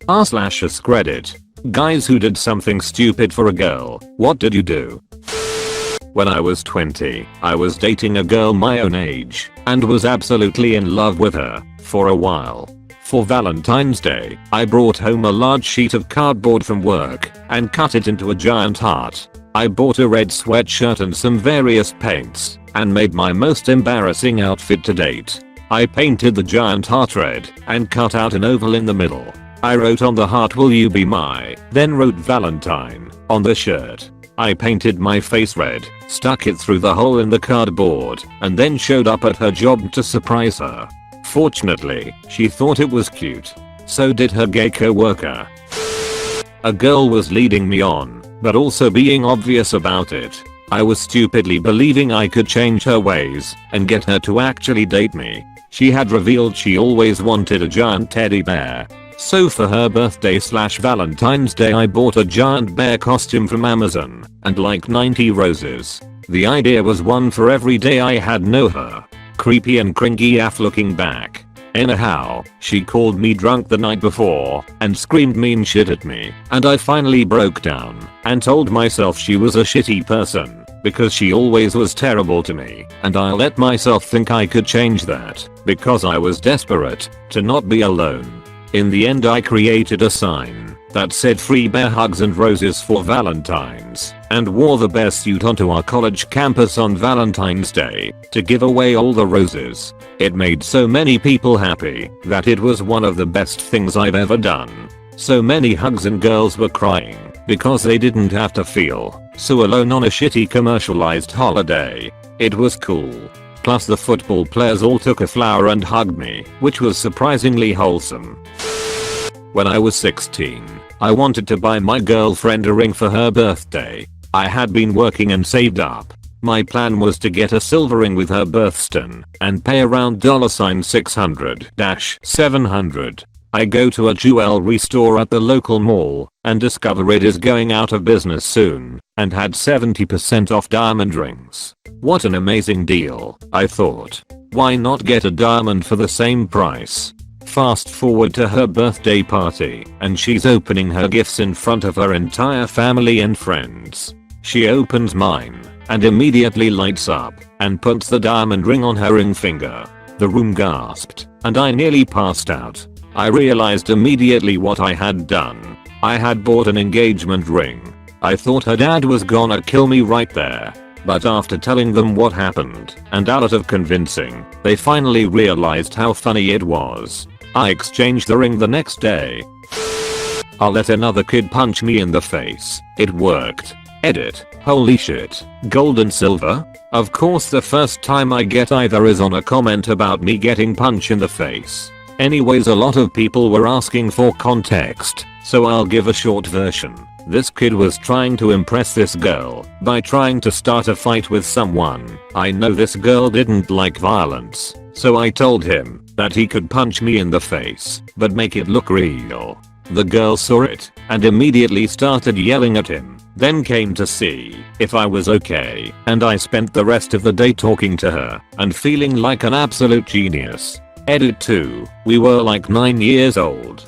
r/AskReddit. Guys who did something stupid for a girl, what did you do? When I was 20, I was dating a girl my own age and was absolutely in love with her for a while. For Valentine's Day, I brought home a large sheet of cardboard from work and cut it into a giant heart. I bought a red sweatshirt and some various paints and made my most embarrassing outfit to date. I painted the giant heart red and cut out an oval in the middle. I wrote on the heart, "Will you be my," then wrote Valentine on the shirt. I painted my face red, stuck it through the hole in the cardboard, and then showed up at her job to surprise her. Fortunately, she thought it was cute. So did her gay co-worker. A girl was leading me on, but also being obvious about it. I was stupidly believing I could change her ways and get her to actually date me. She had revealed she always wanted a giant teddy bear. So for her birthday/Valentine's Day I bought a giant bear costume from Amazon and like 90 roses. The idea was one for every day I had known her. Creepy and cringy AF looking back. Anyhow, she called me drunk the night before and screamed mean shit at me, and I finally broke down and told myself she was a shitty person because she always was terrible to me, and I let myself think I could change that because I was desperate to not be alone. In the end, I created a sign that said "Free bear hugs and roses for Valentine's" and wore the bear suit onto our college campus on Valentine's Day to give away all the roses. It made so many people happy that it was one of the best things I've ever done. So many hugs and girls were crying because they didn't have to feel so alone on a shitty commercialized holiday. It was cool. Plus the football players all took a flower and hugged me, which was surprisingly wholesome. When I was 16, I wanted to buy my girlfriend a ring for her birthday. I had been working and saved up. My plan was to get a silver ring with her birthstone and pay around $600-700. I go to a jewelry store at the local mall and discover it is going out of business soon and had 70% off diamond rings. What an amazing deal, I thought. Why not get a diamond for the same price? Fast forward to her birthday party and she's opening her gifts in front of her entire family and friends. She opens mine and immediately lights up and puts the diamond ring on her ring finger. The room gasped and I nearly passed out. I realized immediately what I had done. I had bought an engagement ring. I thought her dad was gonna kill me right there. But after telling them what happened and out of convincing, they finally realized how funny it was. I exchanged the ring the next day. I'll let another kid punch me in the face. It worked. Edit. Holy shit. Gold and silver? Of course the first time I get either is on a comment about me getting punched in the face. Anyways, a lot of people were asking for context, so I'll give a short version. This kid was trying to impress this girl by trying to start a fight with someone. I know this girl didn't like violence, so I told him that he could punch me in the face, but make it look real. The girl saw it and immediately started yelling at him, then came to see if I was okay, and I spent the rest of the day talking to her and feeling like an absolute genius. Edit 2. We were like 9 years old.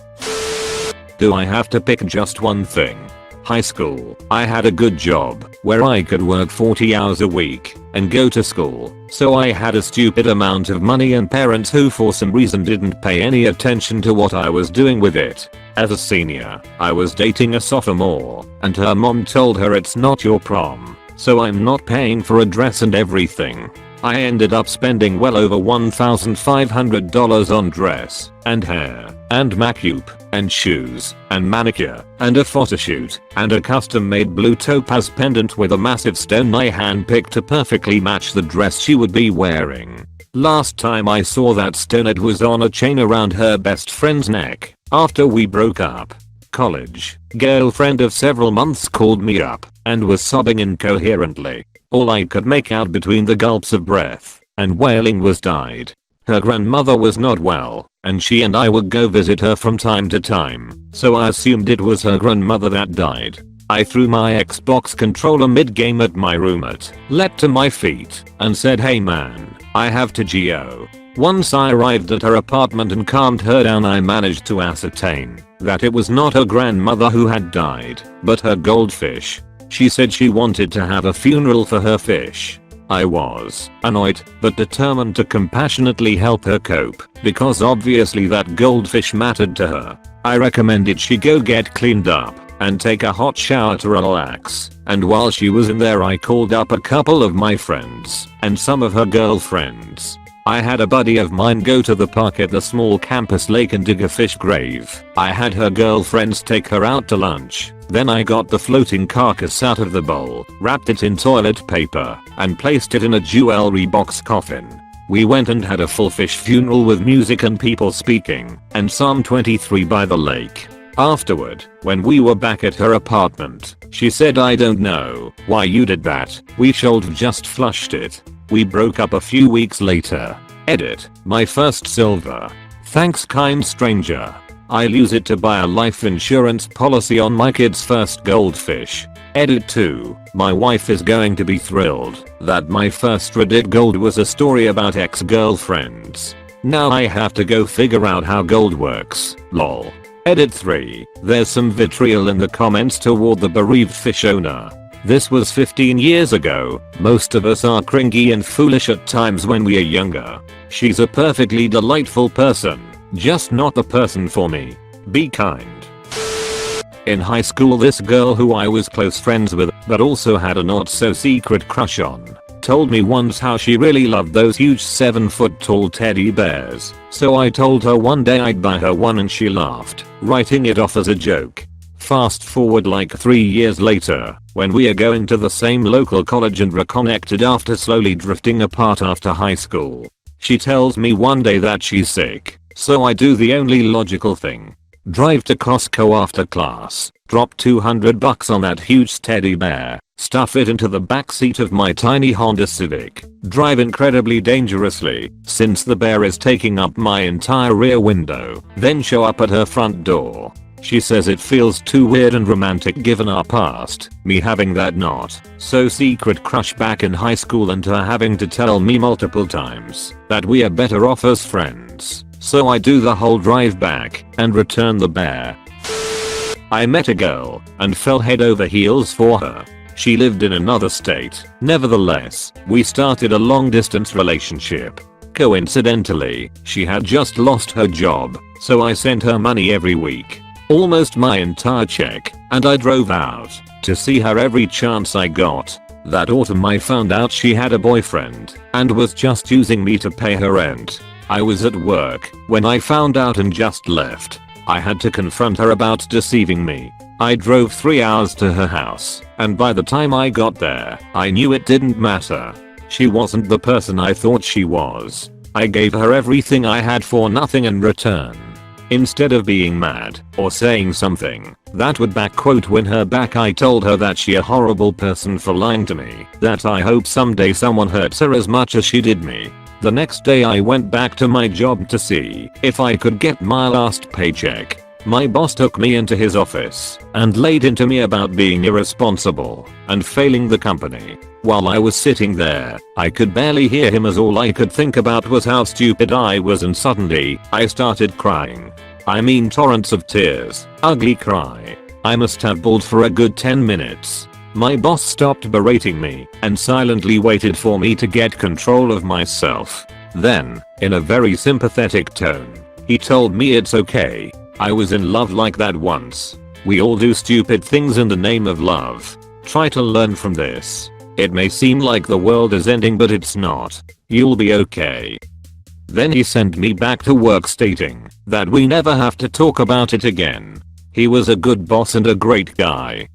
Do I have to pick just one thing? High school. I had a good job where I could work 40 hours a week and go to school, so I had a stupid amount of money and parents who for some reason didn't pay any attention to what I was doing with it. As a senior, I was dating a sophomore and her mom told her it's not your prom, so I'm not paying for a dress and everything. I ended up spending well over $1,500 on dress and hair and makeup and shoes and manicure and a photo shoot and a custom made blue topaz pendant with a massive stone I handpicked to perfectly match the dress she would be wearing. Last time I saw that stone, it was on a chain around her best friend's neck after we broke up. College girlfriend of several months called me up and was sobbing incoherently. All I could make out between the gulps of breath and wailing was died. Her grandmother was not well, and she and I would go visit her from time to time, so I assumed it was her grandmother that died. I threw my Xbox controller mid-game at my roommate, leapt to my feet, and said, "Hey man, I have to go." Once I arrived at her apartment and calmed her down, I managed to ascertain that it was not her grandmother who had died, but her goldfish. She said she wanted to have a funeral for her fish. I was annoyed, but determined to compassionately help her cope, because obviously that goldfish mattered to her. I recommended she go get cleaned up and take a hot shower to relax, and while she was in there I called up a couple of my friends and some of her girlfriends. I had a buddy of mine go to the park at the small campus lake and dig a fish grave. I had her girlfriends take her out to lunch. Then I got the floating carcass out of the bowl, wrapped it in toilet paper, and placed it in a jewelry box coffin. We went and had a full fish funeral with music and people speaking, and Psalm 23 by the lake. Afterward, when we were back at her apartment, she said, "I don't know why you did that. We should've just flushed it." We broke up a few weeks later. Edit, my first silver. Thanks, kind stranger. I'll use it to buy a life insurance policy on my kid's first goldfish. Edit 2, my wife is going to be thrilled that my first Reddit gold was a story about ex-girlfriends. Now I have to go figure out how gold works, lol. Edit 3, there's some vitriol in the comments toward the bereaved fish owner. This was 15 years ago. Most of us are cringy and foolish at times when we are younger. She's a perfectly delightful person, just not the person for me. Be kind. In high school, this girl who I was close friends with but also had a not so secret crush on told me once how she really loved those huge 7-foot tall teddy bears. So I told her one day I'd buy her one and she laughed, writing it off as a joke. Fast forward like 3 years later, when we are going to the same local college and reconnected after slowly drifting apart after high school. She tells me one day that she's sick, so I do the only logical thing. Drive to Costco after class, drop $200 on that huge teddy bear, stuff it into the backseat of my tiny Honda Civic, drive incredibly dangerously, since the bear is taking up my entire rear window, then show up at her front door. She says it feels too weird and romantic given our past, me having that not so secret crush back in high school and her having to tell me multiple times that we are better off as friends. So I do the whole drive back and return the bear. I met a girl and fell head over heels for her. She lived in another state. Nevertheless, we started a long distance relationship. Coincidentally, she had just lost her job, so I sent her money every week. Almost my entire check, and I drove out to see her every chance I got. That autumn I found out she had a boyfriend and was just using me to pay her rent. I was at work when I found out and just left. I had to confront her about deceiving me. I drove 3 hours to her house, and by the time I got there, I knew it didn't matter. She wasn't the person I thought she was. I gave her everything I had for nothing in return. Instead of being mad or saying something that would win her back, I told her that she a horrible person for lying to me, that I hope someday someone hurts her as much as she did me. The next day I went back to my job to see if I could get my last paycheck. My boss took me into his office and laid into me about being irresponsible and failing the company. While I was sitting there, I could barely hear him as all I could think about was how stupid I was, and suddenly, I started crying. I mean torrents of tears, ugly cry. I must have bawled for a good 10 minutes. My boss stopped berating me and silently waited for me to get control of myself. Then, in a very sympathetic tone, he told me it's okay. I was in love like that once. We all do stupid things in the name of love. Try to learn from this. It may seem like the world is ending, but it's not. You'll be okay. Then he sent me back to work stating that we never have to talk about it again. He was a good boss and a great guy.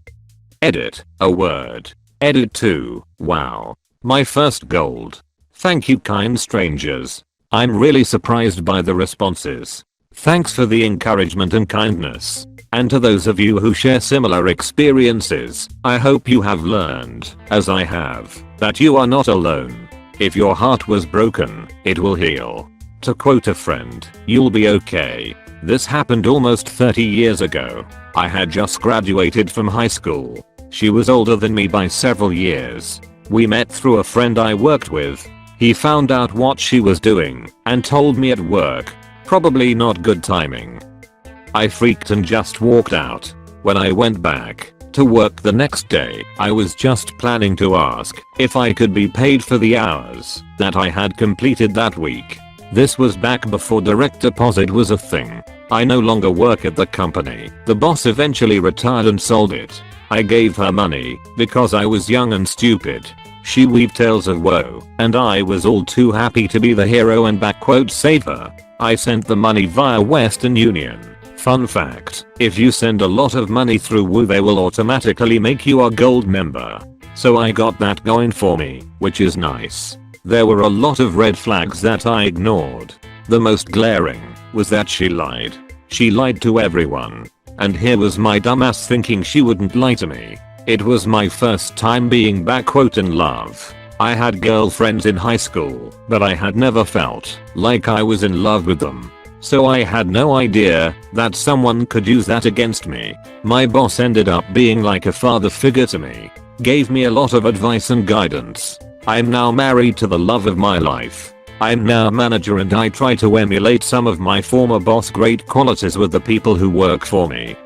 Edit, a word. Edit 2, wow. My first gold. Thank you, kind strangers. I'm really surprised by the responses. Thanks for the encouragement and kindness. And to those of you who share similar experiences, I hope you have learned, as I have, that you are not alone. If your heart was broken, it will heal. To quote a friend, you'll be okay. This happened almost 30 years ago. I had just graduated from high school. She was older than me by several years. We met through a friend I worked with. He found out what she was doing and told me at work. Probably not good timing. I freaked and just walked out. When I went back to work the next day, I was just planning to ask if I could be paid for the hours that I had completed that week. This was back before direct deposit was a thing. I no longer work at the company. The boss eventually retired and sold it. I gave her money because I was young and stupid. She weaved tales of woe, and I was all too happy to be the hero and save her. I sent the money via Western Union. Fun fact, if you send a lot of money through Woo, they will automatically make you a gold member. So I got that going for me, which is nice. There were a lot of red flags that I ignored. The most glaring was that she lied. She lied to everyone. And here was my dumbass thinking she wouldn't lie to me. It was my first time being in love. I had girlfriends in high school, but I had never felt like I was in love with them. So I had no idea that someone could use that against me. My boss ended up being like a father figure to me. Gave me a lot of advice and guidance. I'm now married to the love of my life. I'm now a manager and I try to emulate some of my former boss' great qualities with the people who work for me.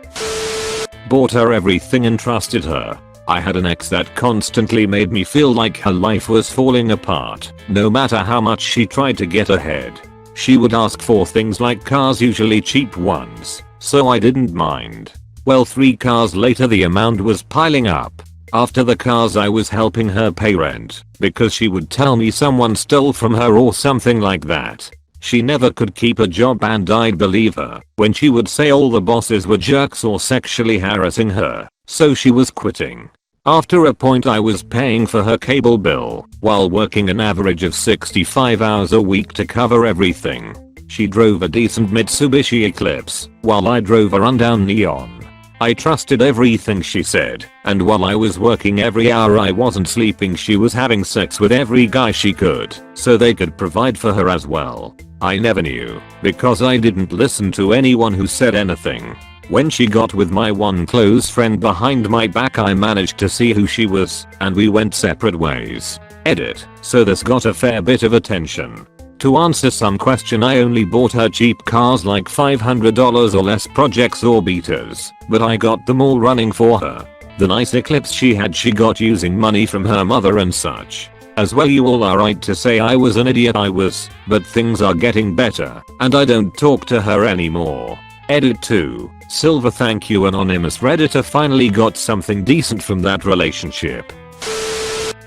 Bought her everything and trusted her. I had an ex that constantly made me feel like her life was falling apart, no matter how much she tried to get ahead. She would ask for things like cars, usually cheap ones, so I didn't mind. Well, 3 cars later the amount was piling up. After the cars I was helping her pay rent, because she would tell me someone stole from her or something like that. She never could keep a job and I'd believe her when she would say all the bosses were jerks or sexually harassing her, so she was quitting. After a point I was paying for her cable bill while working an average of 65 hours a week to cover everything. She drove a decent Mitsubishi Eclipse while I drove a rundown Neon. I trusted everything she said, and while I was working every hour I wasn't sleeping. She was having sex with every guy she could, so they could provide for her as well. I never knew, because I didn't listen to anyone who said anything. When she got with my one close friend behind my back I managed to see who she was, and we went separate ways. Edit, so this got a fair bit of attention. To answer some question, I only bought her cheap cars like $500 or less, projects or beaters, but I got them all running for her. The nice Eclipse she had she got using money from her mother and such. As well, you all are right to say I was an idiot. I was, but things are getting better, and I don't talk to her anymore. Edit 2. Silver, thank you anonymous redditor, finally got something decent from that relationship.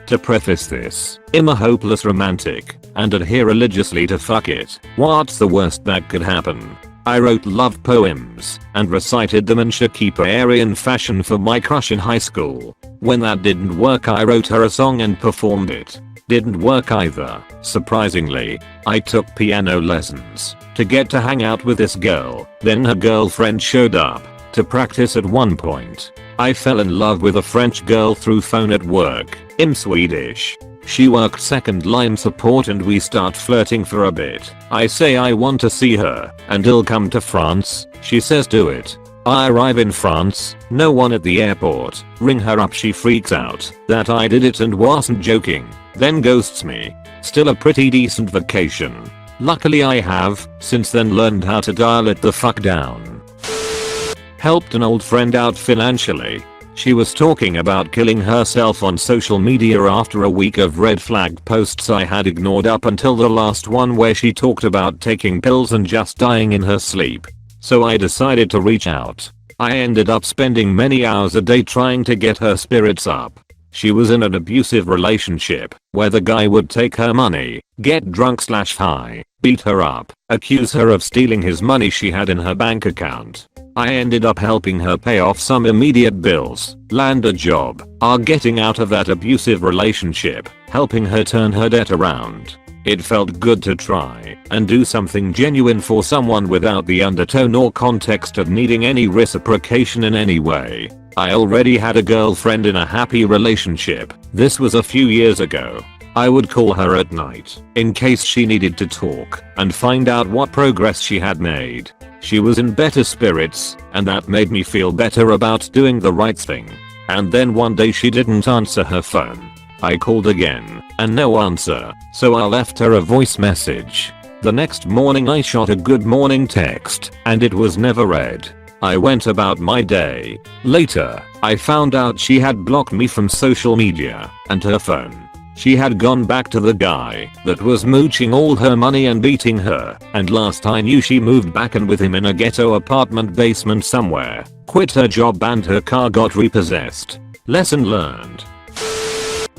To preface this, I'm a hopeless romantic and adhere religiously to fuck it. What's the worst that could happen? I wrote love poems and recited them in Shakespearean fashion for my crush in high school. When that didn't work I wrote her a song and performed it. Didn't work either. Surprisingly, I took piano lessons to get to hang out with this girl. Then her girlfriend showed up to practice at one point. I fell in love with a French girl through phone at work. I'm Swedish. She worked second line support and we start flirting for a bit. I say I want to see her and I'll come to France. She says do it. I arrive in France, no one at the airport. Ring her up, she freaks out that I did it and wasn't joking. Then ghosts me. Still a pretty decent vacation. Luckily I have since then learned how to dial it the fuck down. Helped an old friend out financially. She was talking about killing herself on social media after a week of red flag posts I had ignored up until the last one where she talked about taking pills and just dying in her sleep. So I decided to reach out. I ended up spending many hours a day trying to get her spirits up. She was in an abusive relationship where the guy would take her money, get drunk/high, beat her up, accuse her of stealing his money she had in her bank account. I ended up helping her pay off some immediate bills, land a job, getting out of that abusive relationship, helping her turn her debt around. It felt good to try and do something genuine for someone without the undertone or context of needing any reciprocation in any way. I already had a girlfriend in a happy relationship. This was a few years ago. I would call her at night in case she needed to talk and find out what progress she had made. She was in better spirits, and that made me feel better about doing the right thing. And then one day she didn't answer her phone. I called again, and no answer, so I left her a voice message. The next morning I shot a good morning text and it was never read. I went about my day. Later, I found out she had blocked me from social media and her phone. She had gone back to the guy that was mooching all her money and beating her, and last I knew she moved back in with him in a ghetto apartment basement somewhere, quit her job and her car got repossessed. Lesson learned.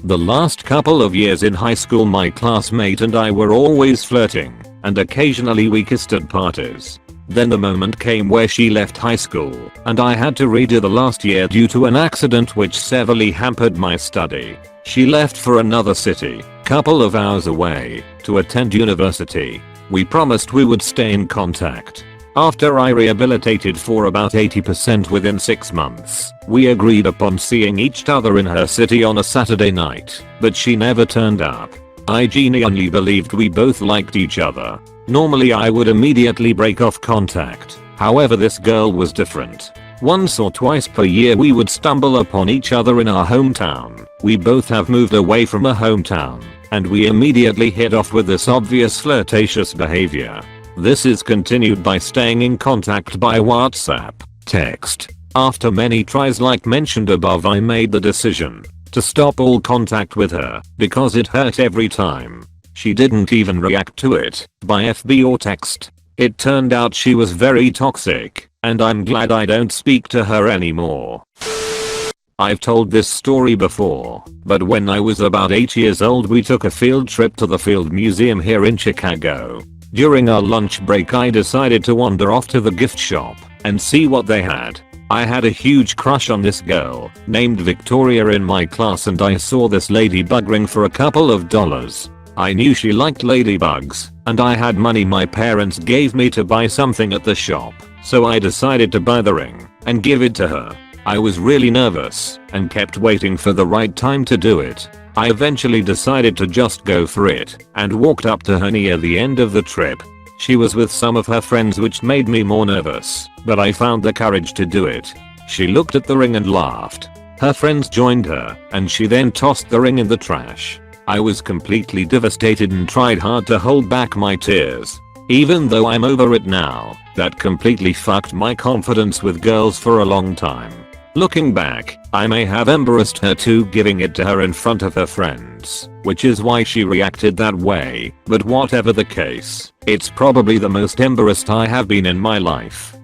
The last couple of years in high school my classmate and I were always flirting, and occasionally we kissed at parties. Then the moment came where she left high school, and I had to redo the last year due to an accident which severely hampered my study. She left for another city, couple of hours away, to attend university. We promised we would stay in contact. After I rehabilitated for about 80% within 6 months, we agreed upon seeing each other in her city on a Saturday night, but she never turned up. I genuinely believed we both liked each other. Normally I would immediately break off contact, however this girl was different. Once or twice per year we would stumble upon each other in our hometown. We both have moved away from a hometown, and we immediately hit off with this obvious flirtatious behavior. This is continued by staying in contact by WhatsApp, text. After many tries like mentioned above I made the decision to stop all contact with her because it hurt every time. She didn't even react to it by FB or text. It turned out she was very toxic, and I'm glad I don't speak to her anymore. I've told this story before, but when I was about 8 years old we took a field trip to the Field Museum here in Chicago. During our lunch break I decided to wander off to the gift shop and see what they had. I had a huge crush on this girl named Victoria in my class and I saw this ladybug ring for a couple of dollars. I knew she liked ladybugs, and I had money my parents gave me to buy something at the shop, so I decided to buy the ring and give it to her. I was really nervous and kept waiting for the right time to do it. I eventually decided to just go for it and walked up to her near the end of the trip. She was with some of her friends which made me more nervous, but I found the courage to do it. She looked at the ring and laughed. Her friends joined her and she then tossed the ring in the trash. I was completely devastated and tried hard to hold back my tears. Even though I'm over it now, that completely fucked my confidence with girls for a long time. Looking back, I may have embarrassed her too giving it to her in front of her friends, which is why she reacted that way, but whatever the case, it's probably the most embarrassed I have been in my life.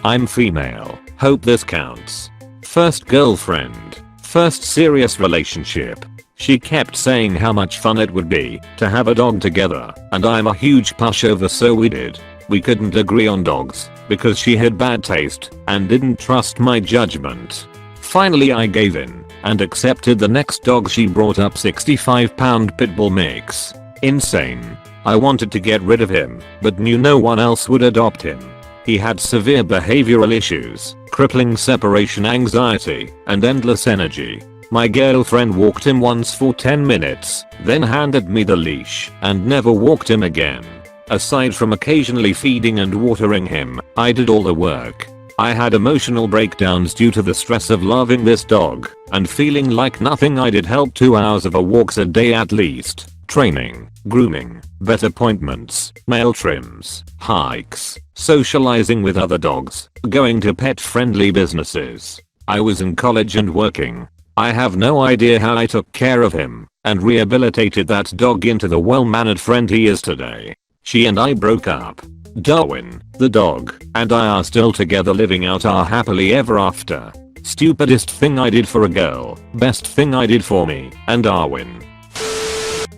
I'm female, hope this counts. First girlfriend, first serious relationship. She kept saying how much fun it would be to have a dog together, and I'm a huge pushover so we did. We couldn't agree on dogs because she had bad taste and didn't trust my judgment. Finally I gave in and accepted the next dog she brought up, 65-pound pitbull mix. Insane. I wanted to get rid of him, but knew no one else would adopt him. He had severe behavioral issues, crippling separation anxiety, and endless energy. My girlfriend walked him once for 10 minutes, then handed me the leash and never walked him again. Aside from occasionally feeding and watering him, I did all the work. I had emotional breakdowns due to the stress of loving this dog and feeling like nothing I did helped. 2 hours of a walks a day at least, training, grooming, vet appointments, nail trims, hikes, socializing with other dogs, going to pet-friendly businesses. I was in college and working. I have no idea how I took care of him and rehabilitated that dog into the well-mannered friend he is today. She and I broke up. Darwin, the dog, and I are still together living out our happily ever after. Stupidest thing I did for a girl, best thing I did for me and Darwin.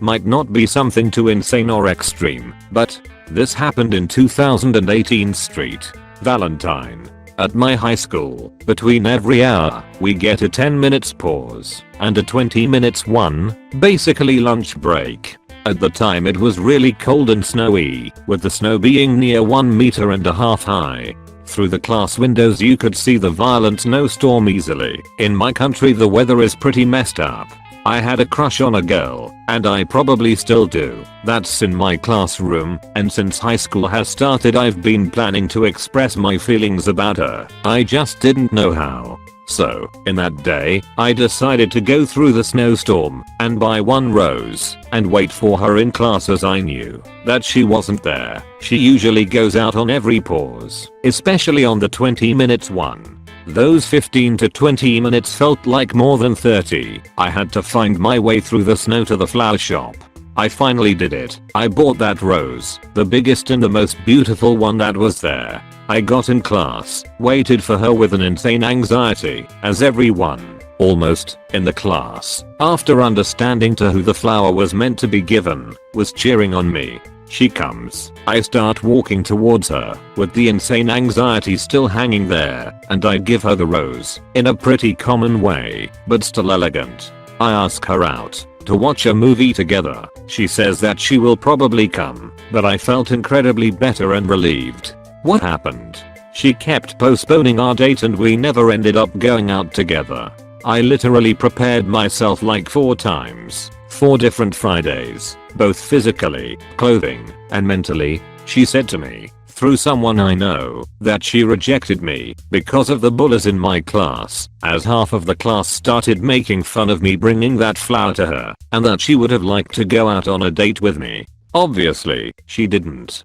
Might not be something too insane or extreme, but this happened in 2018 Street, Valentine. At my high school, between every hour, we get a 10 minutes pause and a 20 minutes one, basically lunch break. At the time it was really cold and snowy, with the snow being near 1.5 meters high. Through the class windows you could see the violent snowstorm easily. In my country the weather is pretty messed up. I had a crush on a girl, and I probably still do. That's in my classroom, and since high school has started I've been planning to express my feelings about her. I just didn't know how. So, in that day, I decided to go through the snowstorm and buy one rose and wait for her in class as I knew that she wasn't there. She usually goes out on every pause, especially on the 20 minutes one. Those 15 to 20 minutes felt like more than 30. I had to find my way through the snow to the flower shop. I finally did it. I bought that rose, the biggest and the most beautiful one that was there. I got in class, waited for her with an insane anxiety, as everyone, almost, in the class, after understanding to who the flower was meant to be given, was cheering on me. She comes. I start walking towards her, with the insane anxiety still hanging there, and I give her the rose, in a pretty common way, but still elegant. I ask her out to watch a movie together. She says that she will probably come, but I felt incredibly better and relieved. What happened? She kept postponing our date and we never ended up going out together. I literally prepared myself like 4 times, 4 different Fridays, both physically, clothing, and mentally. She said to me, through someone I know, that she rejected me because of the bullies in my class, as half of the class started making fun of me bringing that flower to her, and that she would have liked to go out on a date with me. Obviously, she didn't.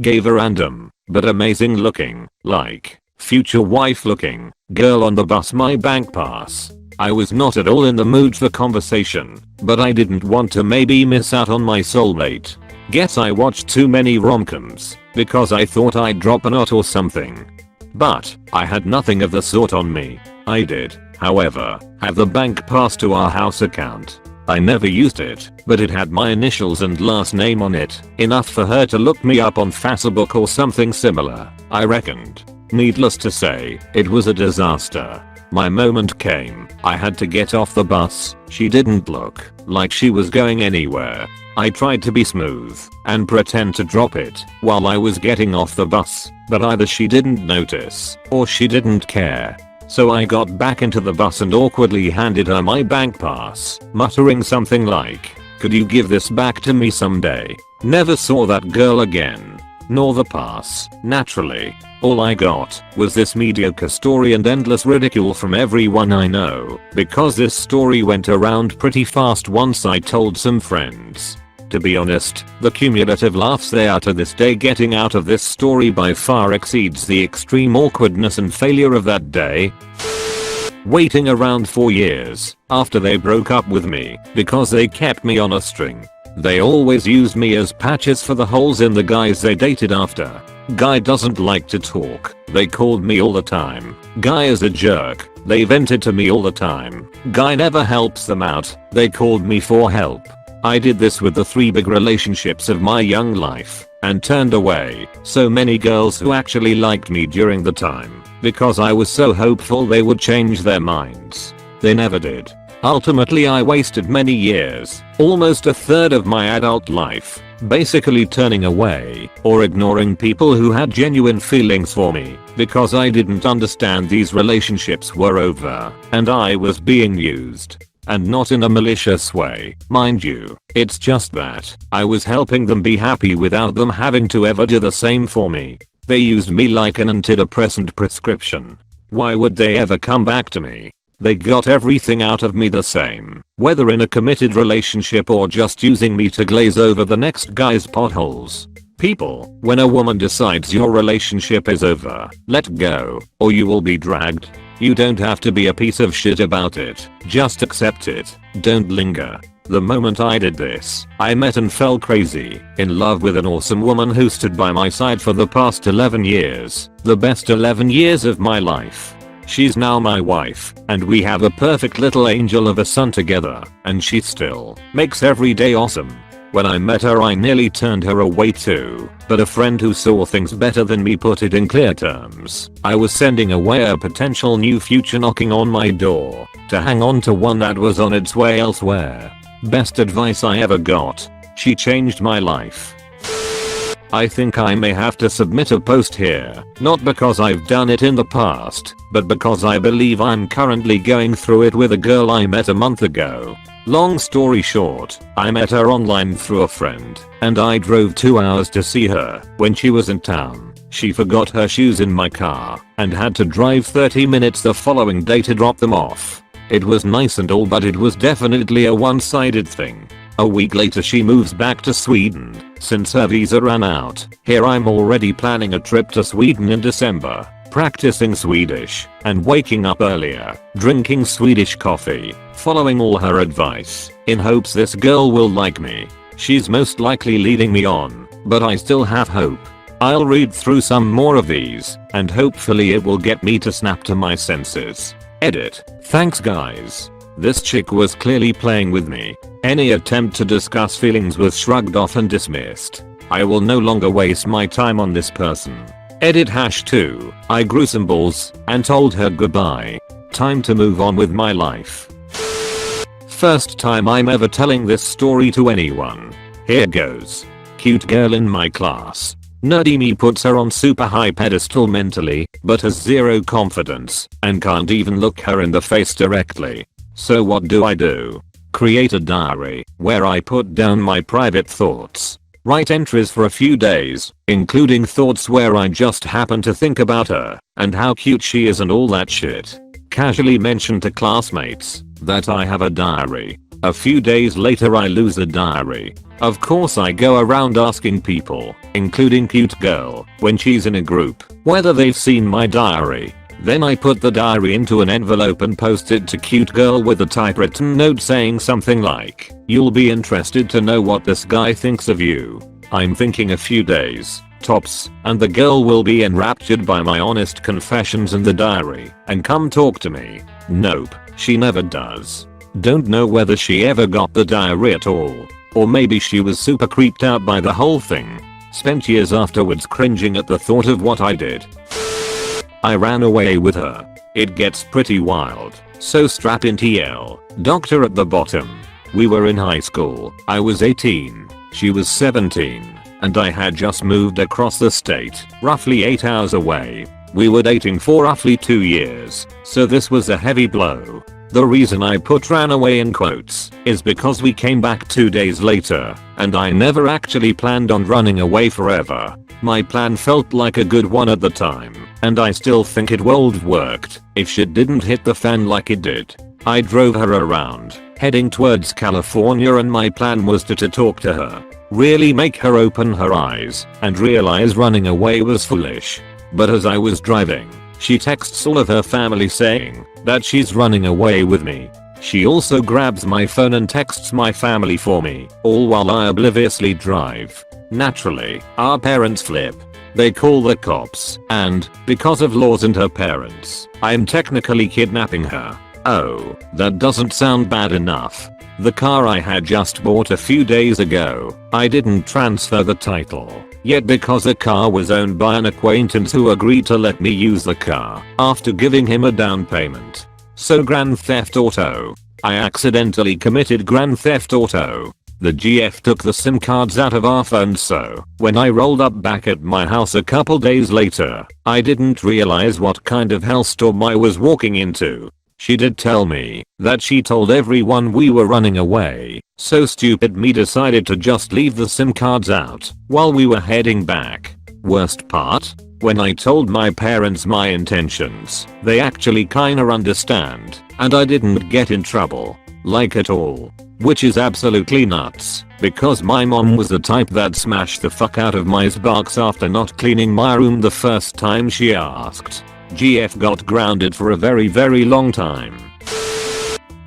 Gave a random, but amazing looking, like, future wife looking, girl on the bus my bank pass. I was not at all in the mood for conversation, but I didn't want to maybe miss out on my soulmate. Guess I watched too many rom-coms, because I thought I'd drop a knot or something. But, I had nothing of the sort on me. I did, however, have the bank pass to our house account. I never used it, but it had my initials and last name on it, enough for her to look me up on Facebook or something similar, I reckoned. Needless to say, it was a disaster. My moment came. I had to get off the bus. She didn't look like she was going anywhere. I tried to be smooth and pretend to drop it while I was getting off the bus, but either she didn't notice or she didn't care. So I got back into the bus and awkwardly handed her my bank pass, muttering something like, "Could you give this back to me someday?" Never saw that girl again. Nor the pass, naturally. All I got was this mediocre story and endless ridicule from everyone I know, because this story went around pretty fast once I told some friends. To be honest, the cumulative laughs they are to this day getting out of this story by far exceeds the extreme awkwardness and failure of that day. Waiting around 4 years after they broke up with me because they kept me on a string. They always used me as patches for the holes in the guys they dated after. Guy doesn't like to talk. They called me all the time. Guy is a jerk. They vented to me all the time. Guy never helps them out. They called me for help. I did this with the 3 big relationships of my young life and turned away so many girls who actually liked me during the time because I was so hopeful they would change their minds. They never did. Ultimately I wasted many years, almost a third of my adult life, basically turning away or ignoring people who had genuine feelings for me because I didn't understand these relationships were over and I was being used. And not in a malicious way, mind you. It's just that I was helping them be happy without them having to ever do the same for me. They used me like an antidepressant prescription. Why would they ever come back to me? They got everything out of me the same, whether in a committed relationship or just using me to glaze over the next guy's potholes. People, when a woman decides your relationship is over, let go, or you will be dragged. You don't have to be a piece of shit about it, just accept it, don't linger. The moment I did this, I met and fell crazy in love with an awesome woman who stood by my side for the past 11 years, the best 11 years of my life. She's now my wife, and we have a perfect little angel of a son together, and she still makes every day awesome. When I met her I nearly turned her away too, but a friend who saw things better than me put it in clear terms. I was sending away a potential new future knocking on my door, to hang on to one that was on its way elsewhere. Best advice I ever got. She changed my life. I think I may have to submit a post here, not because I've done it in the past, but because I believe I'm currently going through it with a girl I met a month ago. Long story short, I met her online through a friend, and I drove 2 hours to see her when she was in town. She forgot her shoes in my car and had to drive 30 minutes the following day to drop them off. It was nice and all, but it was definitely a one-sided thing. A week later she moves back to Sweden since her visa ran out. Here I'm already planning a trip to Sweden in December, practicing Swedish and waking up earlier, drinking Swedish coffee, following all her advice, in hopes this girl will like me. She's most likely leading me on, but I still have hope. I'll read through some more of these, and hopefully it will get me to snap to my senses. Edit. Thanks guys. This chick was clearly playing with me. Any attempt to discuss feelings was shrugged off and dismissed. I will no longer waste my time on this person. Edit #2. I grew some balls and told her goodbye. Time to move on with my life. First time I'm ever telling this story to anyone. Here goes. Cute girl in my class. Nerdy me puts her on super high pedestal mentally, but has zero confidence and can't even look her in the face directly. So what do? Create a diary where I put down my private thoughts. Write entries for a few days, including thoughts where I just happen to think about her and how cute she is and all that shit. Casually mention to classmates that I have a diary. A few days later I lose the diary. Of course I go around asking people, including cute girl, when she's in a group, whether they've seen my diary. Then I put the diary into an envelope and post it to cute girl with a typewritten note saying something like, "You'll be interested to know what this guy thinks of you. I'm thinking a few days, tops, and the girl will be enraptured by my honest confessions in the diary and come talk to me." Nope, she never does. Don't know whether she ever got the diary at all. Or maybe she was super creeped out by the whole thing. Spent years afterwards cringing at the thought of what I did. I ran away with her. It gets pretty wild, so strap in TL. Doctor at the bottom. We were in high school. I was 18. She was 17. And I had just moved across the state, roughly 8 hours away. We were dating for roughly 2 years, so this was a heavy blow. The reason I put ran away in quotes is because we came back 2 days later, and I never actually planned on running away forever. My plan felt like a good one at the time, and I still think it would have worked if shit didn't hit the fan like it did. I drove her around, heading towards California, and my plan was to talk to her, really make her open her eyes, and realize running away was foolish. But as I was driving, she texts all of her family saying that she's running away with me. She also grabs my phone and texts my family for me, all while I obliviously drive. Naturally, our parents flip. They call the cops, and, because of laws and her parents, I'm technically kidnapping her. Oh, that doesn't sound bad enough. The car I had just bought a few days ago, I didn't transfer the title yet because the car was owned by an acquaintance who agreed to let me use the car after giving him a down payment. So Grand Theft Auto. I accidentally committed Grand Theft Auto. The GF took the SIM cards out of our phones, so when I rolled up back at my house a couple days later, I didn't realize what kind of hellstorm I was walking into. She did tell me that she told everyone we were running away, so stupid me decided to just leave the SIM cards out while we were heading back. Worst part? When I told my parents my intentions, they actually kinda understand, and I didn't get in trouble. Like at all. Which is absolutely nuts, because my mom was the type that smashed the fuck out of my sparks after not cleaning my room the first time she asked. GF got grounded for a very long time.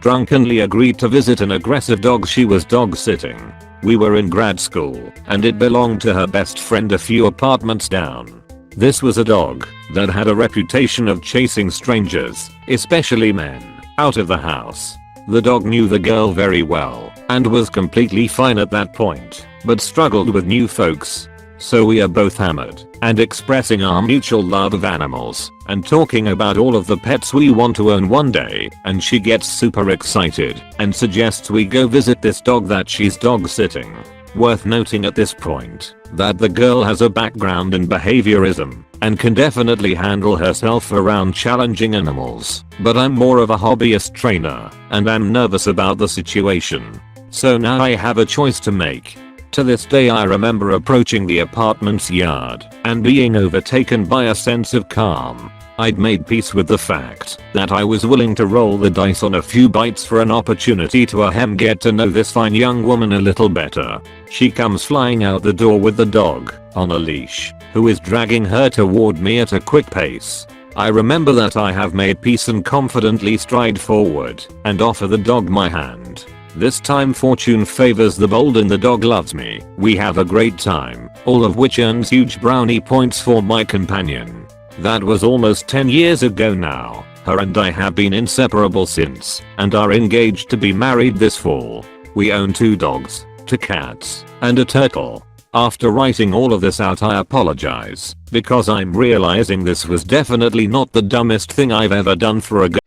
Drunkenly agreed to visit an aggressive dog she was dog sitting. We were in grad school, and it belonged to her best friend a few apartments down. This was a dog that had a reputation of chasing strangers, especially men, out of the house. The dog knew the girl very well and was completely fine at that point, but struggled with new folks. So we are both hammered and expressing our mutual love of animals and talking about all of the pets we want to own one day, and she gets super excited and suggests we go visit this dog that she's dog sitting. Worth noting at this point that the girl has a background in behaviorism and can definitely handle herself around challenging animals, but I'm more of a hobbyist trainer and I'm nervous about the situation. So now I have a choice to make. To this day I remember approaching the apartment's yard and being overtaken by a sense of calm. I'd made peace with the fact that I was willing to roll the dice on a few bites for an opportunity to get to know this fine young woman a little better. She comes flying out the door with the dog on a leash, who is dragging her toward me at a quick pace. I remember that I have made peace and confidently stride forward and offer the dog my hand. This time fortune favors the bold and the dog loves me. We have a great time, all of which earns huge brownie points for my companion. That was almost 10 years ago now. Her and I have been inseparable since and are engaged to be married this fall. We own 2 dogs, 2 cats, and a turtle. After writing all of this out, I apologize because I'm realizing this was definitely not the dumbest thing I've ever done for a